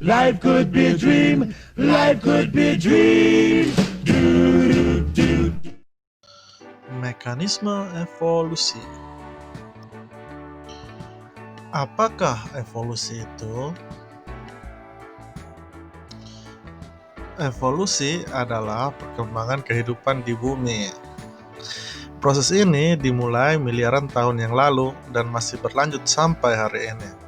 Life could be a dream. Life could be a dream. Mekanisme evolusi. Apakah evolusi itu? Evolusi adalah perkembangan kehidupan di bumi. Proses ini dimulai miliaran tahun yang lalu dan masih berlanjut sampai hari ini.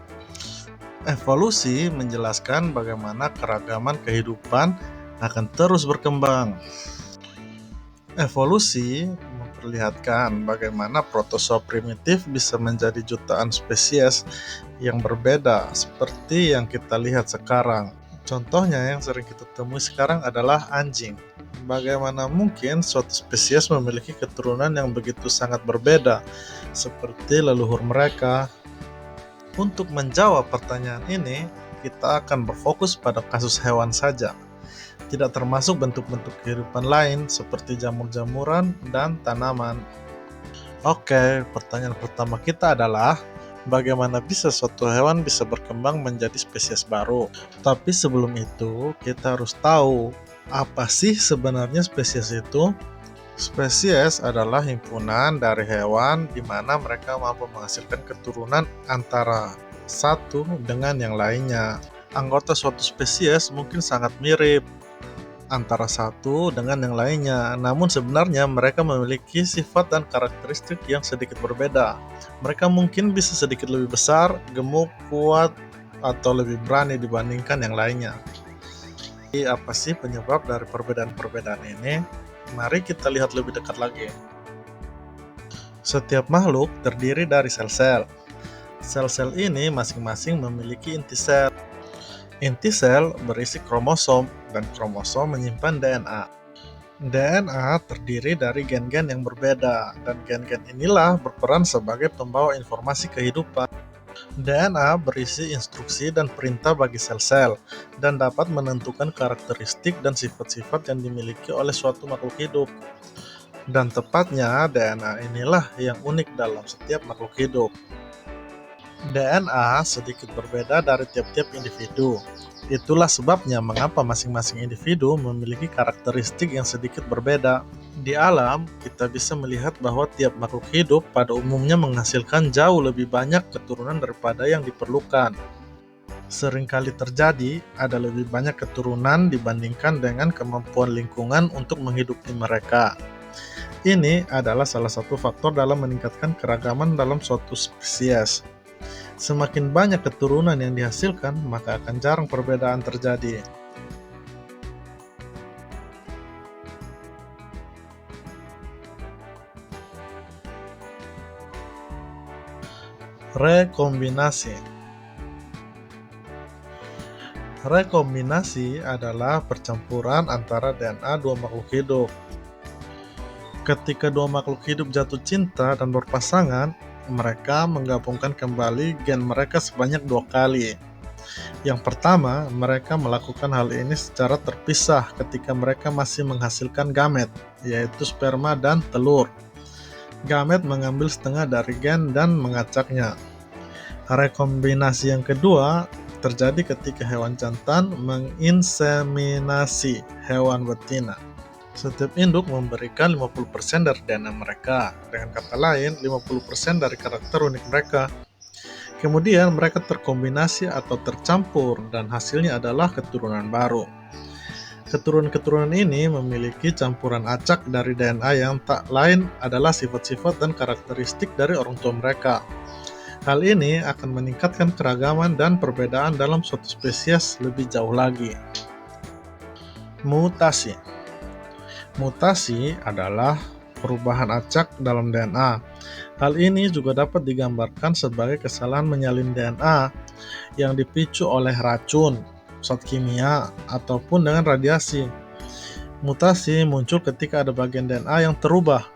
Evolusi menjelaskan bagaimana keragaman kehidupan akan terus berkembang. Evolusi memperlihatkan bagaimana protozoa primitif bisa menjadi jutaan spesies yang berbeda seperti yang kita lihat sekarang. Contohnya yang sering kita temui sekarang adalah anjing. Bagaimana mungkin suatu spesies memiliki keturunan yang begitu sangat berbeda seperti leluhur mereka? Untuk menjawab pertanyaan ini, kita akan berfokus pada kasus hewan saja, tidak termasuk bentuk-bentuk kehidupan lain seperti jamur-jamuran dan tanaman. Oke, pertanyaan pertama kita adalah, bagaimana bisa suatu hewan bisa berkembang menjadi spesies baru? Tapi sebelum itu, kita harus tahu, apa sih sebenarnya spesies itu? Spesies adalah himpunan dari hewan di mana mereka mampu menghasilkan keturunan antara satu dengan yang lainnya. Anggota suatu spesies mungkin sangat mirip antara satu dengan yang lainnya, namun sebenarnya mereka memiliki sifat dan karakteristik yang sedikit berbeda. Mereka mungkin bisa sedikit lebih besar, gemuk, kuat, atau lebih berani dibandingkan yang lainnya. Jadi, apa sih penyebab dari perbedaan-perbedaan ini? Mari kita lihat lebih dekat lagi. Setiap makhluk terdiri dari sel-sel. Sel-sel ini masing-masing memiliki inti sel. Inti sel berisi kromosom, dan kromosom menyimpan DNA. DNA terdiri dari gen-gen yang berbeda, dan gen-gen inilah berperan sebagai pembawa informasi kehidupan. DNA berisi instruksi dan perintah bagi sel-sel, dan dapat menentukan karakteristik dan sifat-sifat yang dimiliki oleh suatu makhluk hidup. Dan tepatnya, DNA inilah yang unik dalam setiap makhluk hidup. DNA sedikit berbeda dari tiap-tiap individu. Itulah sebabnya mengapa masing-masing individu memiliki karakteristik yang sedikit berbeda. Di alam, kita bisa melihat bahwa tiap makhluk hidup pada umumnya menghasilkan jauh lebih banyak keturunan daripada yang diperlukan. Seringkali terjadi ada lebih banyak keturunan dibandingkan dengan kemampuan lingkungan untuk menghidupi mereka. Ini adalah salah satu faktor dalam meningkatkan keragaman dalam suatu spesies. Semakin banyak keturunan yang dihasilkan, maka akan jarang perbedaan terjadi. Rekombinasi. Rekombinasi adalah percampuran antara DNA dua makhluk hidup. Ketika dua makhluk hidup jatuh cinta dan berpasangan, mereka menggabungkan kembali gen mereka sebanyak 2 kali. Yang pertama, mereka melakukan hal ini secara terpisah ketika mereka masih menghasilkan gamet, yaitu sperma dan telur. Gamet mengambil setengah dari gen dan mengacaknya. Rekombinasi yang kedua terjadi ketika hewan jantan menginseminasi hewan betina. Setiap induk memberikan 50% dari DNA mereka. Dengan kata lain, 50% dari karakter unik mereka. Kemudian mereka terkombinasi atau tercampur dan hasilnya adalah keturunan baru. Keturunan-keturunan ini memiliki campuran acak dari DNA yang tak lain adalah sifat-sifat dan karakteristik dari orang tua mereka. Hal ini akan meningkatkan keragaman dan perbedaan dalam suatu spesies lebih jauh lagi. Mutasi. Mutasi adalah perubahan acak dalam DNA. Hal ini juga dapat digambarkan sebagai kesalahan menyalin DNA yang dipicu oleh racun, zat kimia, ataupun dengan radiasi. Mutasi muncul ketika ada bagian DNA yang terubah.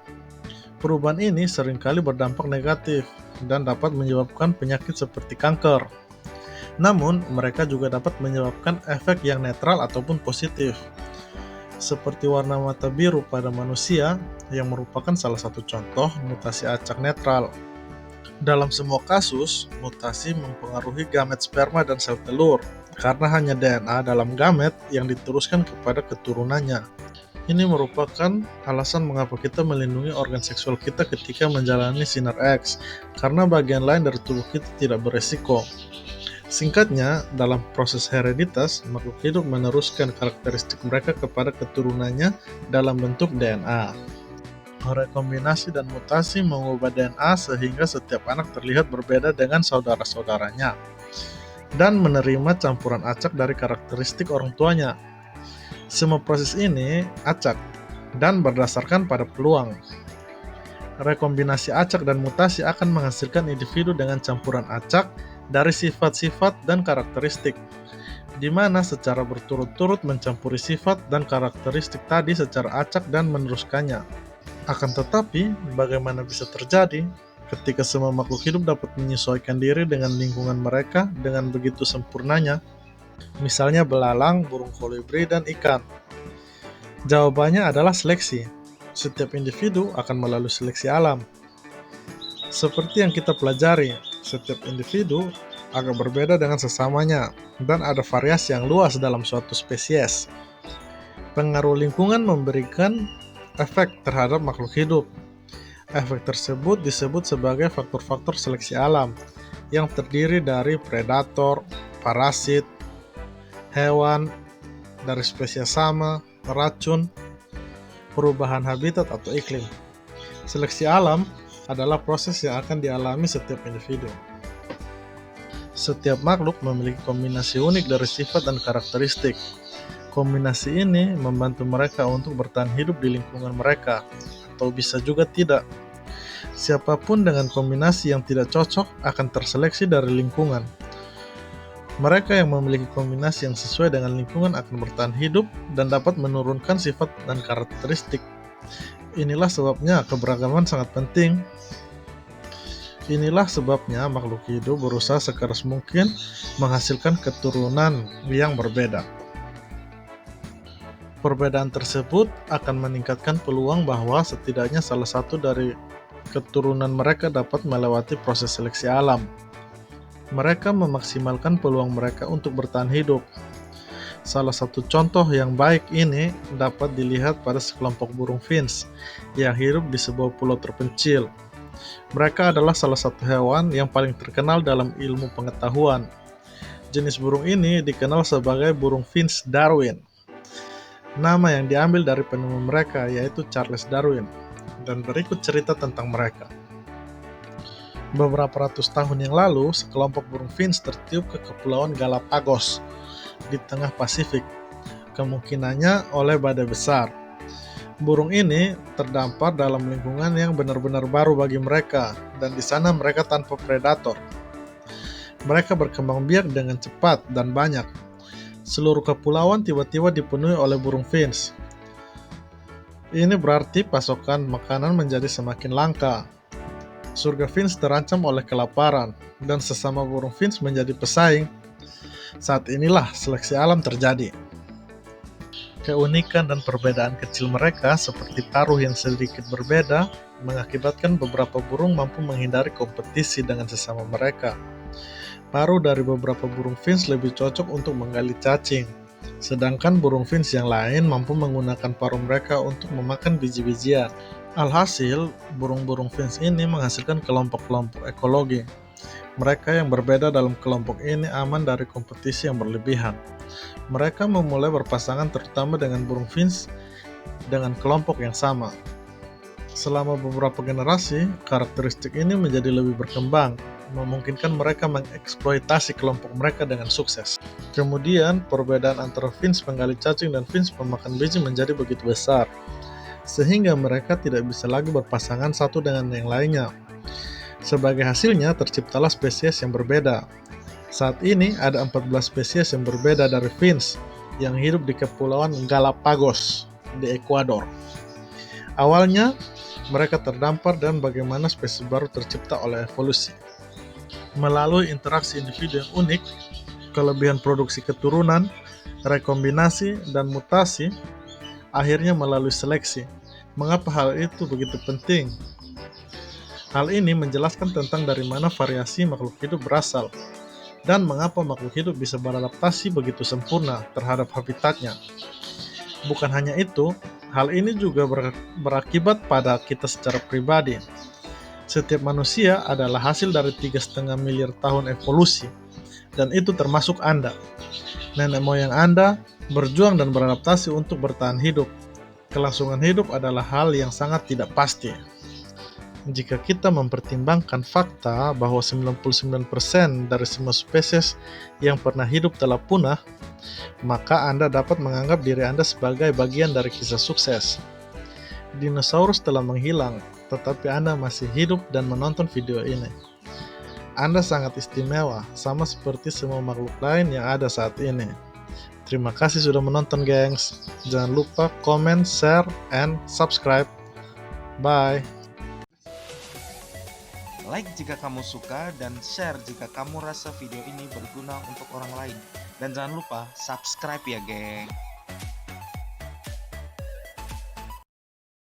Perubahan ini seringkali berdampak negatif dan dapat menyebabkan penyakit seperti kanker. Namun, mereka juga dapat menyebabkan efek yang netral ataupun positif, seperti warna mata biru pada manusia yang merupakan salah satu contoh mutasi acak netral. Dalam semua kasus, mutasi mempengaruhi gamet sperma dan sel telur. karena hanya DNA dalam gamet yang diteruskan kepada keturunannya. Ini merupakan alasan mengapa kita melindungi organ seksual kita ketika menjalani sinar X, karena bagian lain dari tubuh kita tidak beresiko. Singkatnya, dalam proses hereditas, makhluk hidup meneruskan karakteristik mereka kepada keturunannya dalam bentuk DNA. Rekombinasi dan mutasi mengubah DNA sehingga setiap anak terlihat berbeda dengan saudara-saudaranya dan menerima campuran acak dari karakteristik orang tuanya. Semua proses ini acak dan berdasarkan pada peluang. Rekombinasi acak dan mutasi akan menghasilkan individu dengan campuran acak dari sifat-sifat dan karakteristik, di mana secara berturut-turut mencampuri sifat dan karakteristik tadi secara acak dan meneruskannya. Akan tetapi, bagaimana bisa terjadi ketika semua makhluk hidup dapat menyesuaikan diri dengan lingkungan mereka dengan begitu sempurnanya? Misalnya belalang, burung kolibri, dan ikan. Jawabannya adalah seleksi. Setiap individu akan melalui seleksi alam. Seperti yang kita pelajari, setiap individu agak berbeda dengan sesamanya, dan ada variasi yang luas dalam suatu spesies. Pengaruh lingkungan memberikan efek terhadap makhluk hidup. Efek tersebut disebut sebagai faktor-faktor seleksi alam, yang terdiri dari predator, parasit, hewan dari spesies sama, racun, perubahan habitat atau iklim. Seleksi alam adalah proses yang akan dialami setiap individu. Setiap makhluk memiliki kombinasi unik dari sifat dan karakteristik. Kombinasi ini membantu mereka untuk bertahan hidup di lingkungan mereka, atau bisa juga tidak. Siapapun dengan kombinasi yang tidak cocok akan terseleksi dari lingkungan. Mereka yang memiliki kombinasi yang sesuai dengan lingkungan akan bertahan hidup dan dapat menurunkan sifat dan karakteristik. Inilah sebabnya keberagaman sangat penting. Inilah sebabnya makhluk hidup berusaha sekeras mungkin menghasilkan keturunan yang berbeda. Perbedaan tersebut akan meningkatkan peluang bahwa setidaknya salah satu dari keturunan mereka dapat melewati proses seleksi alam. Mereka memaksimalkan peluang mereka untuk bertahan hidup. Salah satu contoh yang baik ini dapat dilihat pada sekelompok burung finch yang hidup di sebuah pulau terpencil. Mereka adalah salah satu hewan yang paling terkenal dalam ilmu pengetahuan. Jenis burung ini dikenal sebagai burung finch Darwin. Nama yang diambil dari penemu mereka yaitu Charles Darwin. Dan berikut cerita tentang mereka. Beberapa ratus tahun yang lalu, sekelompok burung finch tertiup ke Kepulauan Galapagos di tengah Pasifik, kemungkinannya oleh badai besar. Burung ini terdampar dalam lingkungan yang benar-benar baru bagi mereka, dan di sana mereka tanpa predator. Mereka berkembang biak dengan cepat dan banyak. Seluruh kepulauan tiba-tiba dipenuhi oleh burung finch. Ini berarti pasokan makanan menjadi semakin langka. Surga finch terancam oleh kelaparan, dan sesama burung finch menjadi pesaing. Saat inilah seleksi alam terjadi. Keunikan dan perbedaan kecil mereka, seperti paruh yang sedikit berbeda, mengakibatkan beberapa burung mampu menghindari kompetisi dengan sesama mereka. Paruh dari beberapa burung finch lebih cocok untuk menggali cacing, sedangkan burung finch yang lain mampu menggunakan paruh mereka untuk memakan biji-bijian. Alhasil, burung-burung finch ini menghasilkan kelompok-kelompok ekologi. Mereka yang berbeda dalam kelompok ini aman dari kompetisi yang berlebihan. Mereka memulai berpasangan terutama dengan burung finch dengan kelompok yang sama. Selama beberapa generasi, karakteristik ini menjadi lebih berkembang, memungkinkan mereka mengeksploitasi kelompok mereka dengan sukses. Kemudian, perbedaan antara finch penggali cacing dan finch pemakan biji menjadi begitu besar, sehingga mereka tidak bisa lagi berpasangan satu dengan yang lainnya. Sebagai hasilnya, terciptalah spesies yang berbeda. Saat ini, ada 14 spesies yang berbeda dari finch yang hidup di Kepulauan Galapagos di Ekuador. Awalnya, mereka terdampar dan bagaimana spesies baru tercipta oleh evolusi. Melalui interaksi individu yang unik, kelebihan produksi keturunan, rekombinasi, dan mutasi, akhirnya melalui seleksi. Mengapa hal itu begitu penting? Hal ini menjelaskan tentang dari mana variasi makhluk hidup berasal. dan mengapa makhluk hidup bisa beradaptasi begitu sempurna terhadap habitatnya. Bukan hanya itu, hal ini juga berakibat pada kita secara pribadi. Setiap manusia adalah hasil dari 3,5 miliar tahun evolusi, dan itu termasuk Anda. Nenek moyang Anda berjuang dan beradaptasi untuk bertahan hidup. Kelangsungan hidup adalah hal yang sangat tidak pasti. Jika kita mempertimbangkan fakta bahwa 99% dari semua spesies yang pernah hidup telah punah, maka Anda dapat menganggap diri Anda sebagai bagian dari kisah sukses. Dinosaurus telah menghilang, tetapi Anda masih hidup dan menonton video ini. Anda sangat istimewa, sama seperti semua makhluk lain yang ada saat ini. Terima kasih sudah menonton, gengs. Jangan lupa comment, share, and subscribe. Bye. Like jika kamu suka dan share jika kamu rasa video ini berguna untuk orang lain. Dan jangan lupa subscribe ya, geng.